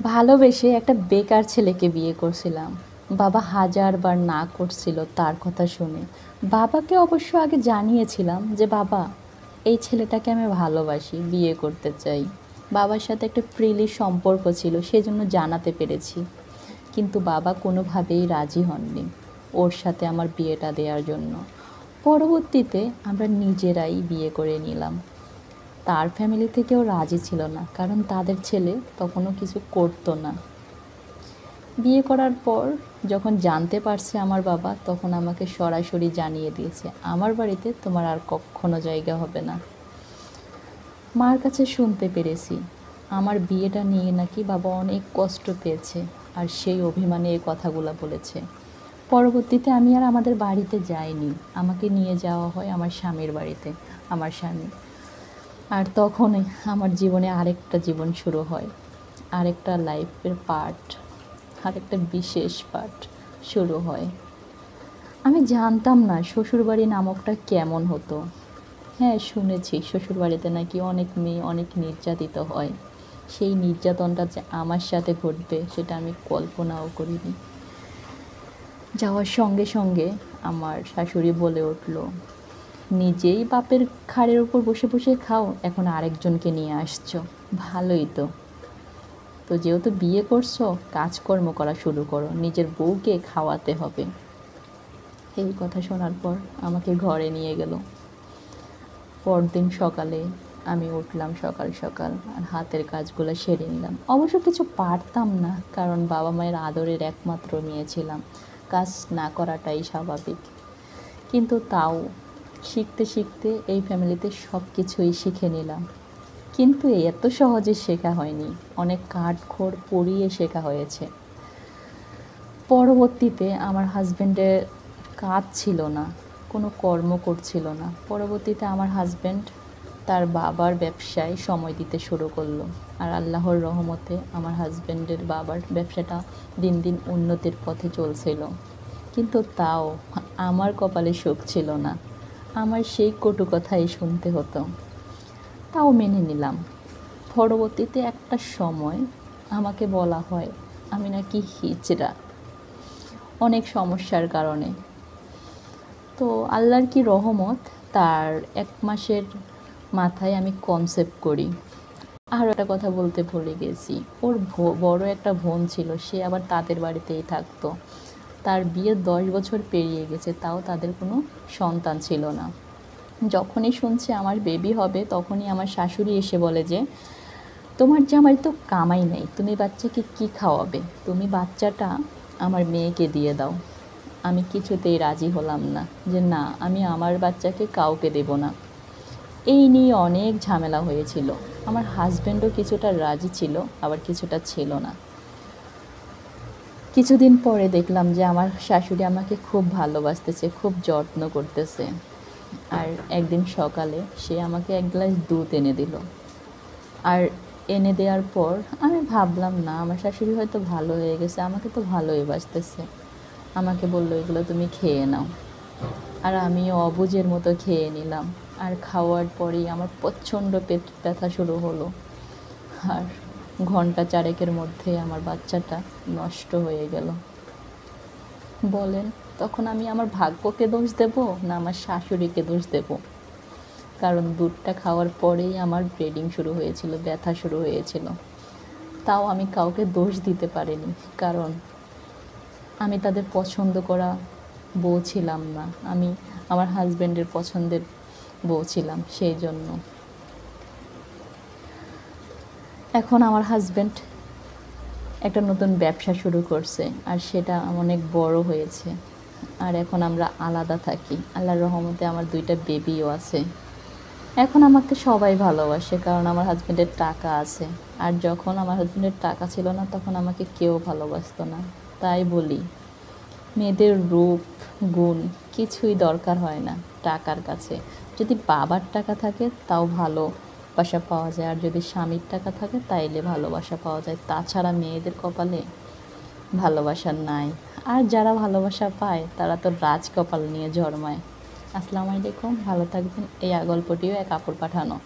ভালোবেসে একটা বেকার ছেলেকে বিয়ে করছিলাম। বাবা হাজারবার না করছিল তার কথা শুনে। বাবাকে অবশ্য আগে জানিয়েছিলাম যে বাবা, এই ছেলেটাকে আমি ভালোবাসি, বিয়ে করতে চাই। বাবার সাথে একটা ফ্রিলি সম্পর্ক ছিল, সেজন্য জানাতে পেরেছি। কিন্তু বাবা কোনোভাবেই রাজি হননি ওর সাথে আমার বিয়েটা দেওয়ার জন্য। পরবর্তীতে আমরা নিজেরাই বিয়ে করে নিলাম। তার ফ্যামিলি থেকেও রাজি ছিল না, কারণ তাদের ছেলে তখনও কিছু করতো না। বিয়ে করার পর যখন জানতে পারছে আমার বাবা, তখন আমাকে সরাসরি জানিয়ে দিয়েছে, আমার বাড়িতে তোমার আর কখনো জায়গা হবে না। মার কাছে শুনতে পেরেছি আমার বিয়েটা নিয়ে নাকি বাবা অনেক কষ্ট পেয়েছে, আর সেই অভিমানে এই কথাগুলো বলেছে। পরবর্তীতে আমি আর আমাদের বাড়িতে যাইনি, আমাকে নিয়ে যাওয়া হয় আমার স্বামীর বাড়িতে, আমার স্বামী। আর তখনই আমার জীবনে আরেকটা জীবন শুরু হয়, আরেকটা লাইফের পার্ট, আরেকটা বিশেষ পার্ট শুরু হয়। আমি জানতাম না শ্বশুরবাড়ি নামকটা কেমন হতো। হ্যাঁ, শুনেছি শ্বশুরবাড়িতে নাকি অনেক মেয়ে অনেক নির্যাতিত হয়। সেই নির্যাতনটা যে আমার সাথে ঘটবে সেটা আমি কল্পনাও করিনি। যাওয়ার সঙ্গে সঙ্গে আমার শাশুড়ি বলে উঠল, নিজেই বাপের ঘাড়ের উপর বসে বসে খাও, এখন আরেকজনকে নিয়ে আসছো, ভালোই তো। তো যেহেতু বিয়ে করছো, কাজকর্ম করা শুরু করো, নিজের বউকে খাওয়াতে হবে। এই কথা শোনার পর আমাকে ঘরে নিয়ে গেল। পরদিন সকালে আমি উঠলাম সকাল সকাল, আর হাতের কাজগুলো সেরে নিলাম। অবশ্য কিছু পারতাম না, কারণ বাবা মায়ের আদরের একমাত্র মেয়ে ছিলাম, কাজ না করাটাই স্বাভাবিক। কিন্তু তাও শিখতে শিখতে এই ফ্যামিলিতে সব কিছুই শিখে নিলাম। কিন্তু এত সহজে শেখা হয়নি, অনেক কাঠখড় পুড়িয়ে শেখা হয়েছে। পরবর্তীতে আমার হাজব্যান্ডের কাজ ছিল না, কোনো কর্ম করছিল না। পরবর্তীতে আমার হাজব্যান্ড তার বাবার ব্যবসায় সময় দিতে শুরু করলো, আর আল্লাহর রহমতে আমার হাজব্যান্ডের বাবার ব্যবসাটা দিন দিন উন্নতির পথে চলছিল। কিন্তু তাও আমার কপালে সুখ ছিল না, আমার সেই কটু কথাই শুনতে হতো। তাও মেনে নিলাম। পরবর্তীতে একটা সময় আমাকে বলা হয় আমি নাকি হিজড়া, অনেক সমস্যার কারণে। তো আল্লাহর কি রহমত, তার 1 মাসের মাথায় আমি কনসেপ্ট করি। আরও একটা কথা বলতে ভুলে গেছি, ওর বড় একটা বোন ছিল, সে আবার তাদের বাড়িতেই থাকতো। তার বিয়ে 10 বছর পেরিয়ে গেছে, তাও তাদের কোনো সন্তান ছিল না। যখনই শুনছে আমার বেবি হবে, তখনই আমার শাশুড়ি এসে বলে যে, তোমার জামাই তো কামাই নেই, তুমি বাচ্চাকে কি খাওয়াবে, তুমি বাচ্চাটা আমার মেয়েকে দিয়ে দাও। আমি কিছুতেই রাজি হলাম না, যে না, আমি আমার বাচ্চাকে কাউকে দেব না। এই নিয়ে অনেক ঝামেলা হয়েছিল। আমার হাজব্যান্ডও কিছুটা রাজি ছিল, আবার কিছুটা ছিল না। কিছুদিন পরে দেখলাম যে আমার শাশুড়ি আমাকে খুব ভালোবাসতেছে, খুব যত্ন করতেছে। আর একদিন সকালে সে আমাকে 1 গ্লাস দুধ এনে দিল। আর এনে দেওয়ার পর আমি ভাবলাম, না, আমার শাশুড়ি হয়তো ভালো হয়ে গেছে, আমাকে তো ভালোই বাসতেছে। আমাকে বললো, এগুলো তুমি খেয়ে নাও। আর আমিও অবুঝের মতো খেয়ে নিলাম। আর খাওয়ার পরেই আমার প্রচণ্ড পেট ব্যথা শুরু হলো। আর ঘন্টা 4-এর মধ্যে আমার বাচ্চাটা নষ্ট হয়ে গেল। বলেন, তখন আমি আমার ভাগ্যকে দোষ দেব না আমার শাশুড়িকে দোষ দেব? কারণ দুধটা খাওয়ার পরেই আমার ব্লিডিং শুরু হয়েছিল, ব্যথা শুরু হয়েছিল। তাও আমি কাউকে দোষ দিতে পারিনি, কারণ আমি তাদের পছন্দ করা বউ ছিলাম না, আমি আমার হাজব্যান্ডের পছন্দের বউ ছিলাম। সেই জন্য এখন আমার হাজব্যান্ড একটা নতুন ব্যবসা শুরু করছে, আর সেটা অনেক বড় হয়েছে। আর এখন আমরা আলাদা থাকি, আল্লাহর রহমতে আমার 2টা বেবিও আছে। এখন আমাকে সবাই ভালোবাসে, কারণ আমার হাজব্যান্ডের টাকা আছে। আর যখন আমার হাজব্যান্ডের টাকা ছিল না, তখন আমাকে কেউ ভালোবাসতো না। তাই বলি, মেয়েদের রূপ গুণ কিছুই দরকার হয় না টাকার কাছে। যদি বাবার টাকা থাকে তাও ভালোবাসা পাওয়া যায়, আর যদি স্বামীর টাকা থাকে তাইলে ভালোবাসা পাওয়া যায়। তাছাড়া মেয়েদের কপালে ভালোবাসা নাই। আর যারা ভালোবাসা পায় তারা তো রাজ কপাল নিয়ে জন্মায়। আসসালামু আলাইকুম, ভালো থাকবেন। এই গল্পটিও এক আপুর পাঠানো।